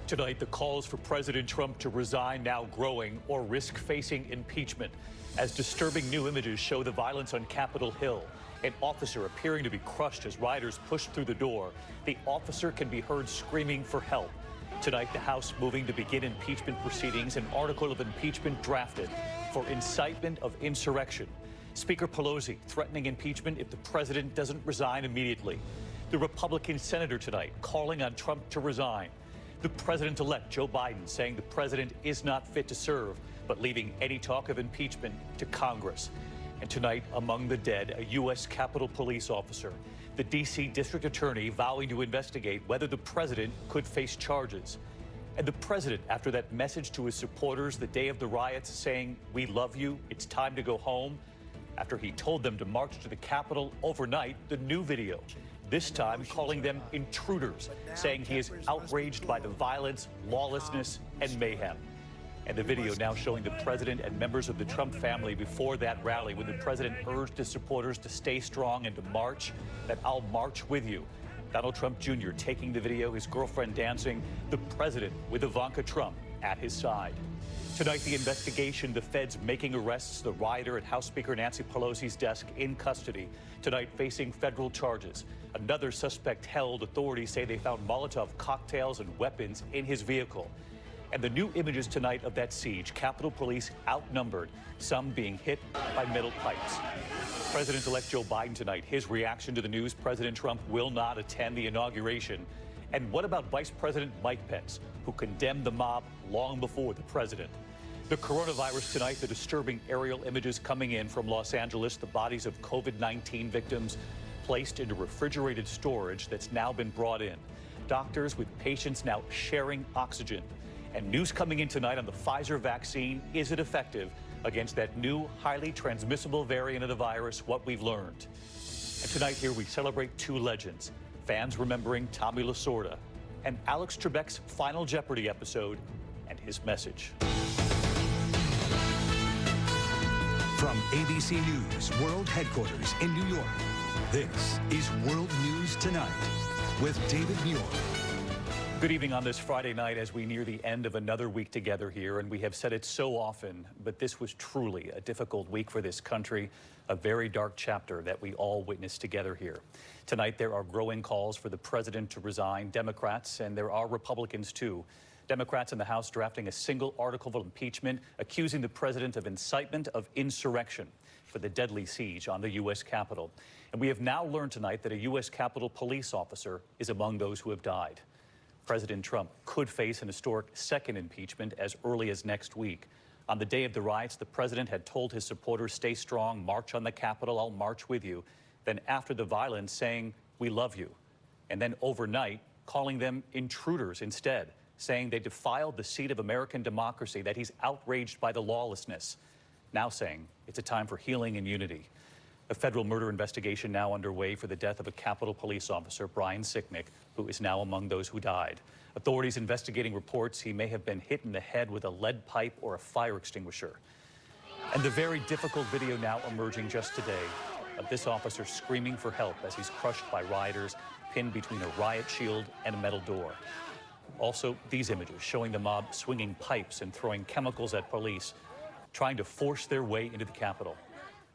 Tonight, the calls for President Trump to resign now growing or risk facing impeachment as disturbing new images show the violence on Capitol Hill. An officer appearing to be crushed as rioters push through the door. The officer can be heard screaming for help. Tonight, the House moving to begin impeachment proceedings, an article of impeachment drafted for incitement of insurrection. Speaker Pelosi threatening impeachment if the president doesn't resign immediately. The Republican senator tonight calling on Trump to resign. The president-elect Joe Biden saying the president is not fit to serve, but leaving any talk of impeachment to Congress. And tonight, among the dead, a U.S. Capitol Police officer. The D.C. District Attorney vowing to investigate whether the president could face charges. And the president, after that message to his supporters the day of the riots saying, "We love you, it's time to go home," after he told them to march to the Capitol overnight, the new video. This time calling them intruders, saying he is outraged by the violence, lawlessness, and mayhem. And the video now showing the president and members of the Trump family before that rally when the president urged his supporters to stay strong and to march, that "I'll march with you." Donald Trump Jr. taking the video, his girlfriend dancing, the president with Ivanka Trump at his side. Tonight, the investigation, the feds making arrests, the rioter at House Speaker Nancy Pelosi's desk in custody. Tonight, facing federal charges. Another suspect held. Authorities say they found Molotov cocktails and weapons in his vehicle. And the new images tonight of that siege, Capitol Police outnumbered, some being hit by metal pipes. President-elect Joe Biden tonight, his reaction to the news President Trump will not attend the inauguration. And what about Vice President Mike Pence, who condemned the mob long before the president? The coronavirus tonight, the disturbing aerial images coming in from Los Angeles, the bodies of COVID-19 victims placed into refrigerated storage that's now been brought in. Doctors with patients now sharing oxygen. And news coming in tonight on the Pfizer vaccine. Is it effective against that new, highly transmissible variant of the virus? What we've learned. And tonight here we celebrate two legends. Fans remembering Tommy Lasorda and Alex Trebek's Final Jeopardy episode and his message. From ABC News World Headquarters in New York, this is World News Tonight with David Muir. Good evening on this Friday night as we near the end of another week together here, and we have said it so often, but this was truly a difficult week for this country, a very dark chapter that we all witnessed together here. Tonight there are growing calls for the president to resign, Democrats, and there are Republicans too. Democrats in the House drafting a single article of impeachment accusing the president of incitement of insurrection for the deadly siege on the U.S. Capitol. And we have now learned tonight that a U.S. Capitol Police officer is among those who have died. President Trump could face an historic second impeachment as early as next week. On the day of the riots, the president had told his supporters, "Stay strong, march on the Capitol, I'll march with you." Then after the violence, saying, "We love you." And then overnight, calling them intruders instead, saying they defiled the seat of American democracy, that he's outraged by the lawlessness. Now saying it's a time for healing and unity. A federal murder investigation now underway for the death of a Capitol Police officer, Brian Sicknick, who is now among those who died. Authorities investigating reports he may have been hit in the head with a lead pipe or a fire extinguisher. And the very difficult video now emerging just today of this officer screaming for help as he's crushed by rioters, pinned between a riot shield and a metal door. Also, these images showing the mob swinging pipes and throwing chemicals at police, trying to force their way into the Capitol.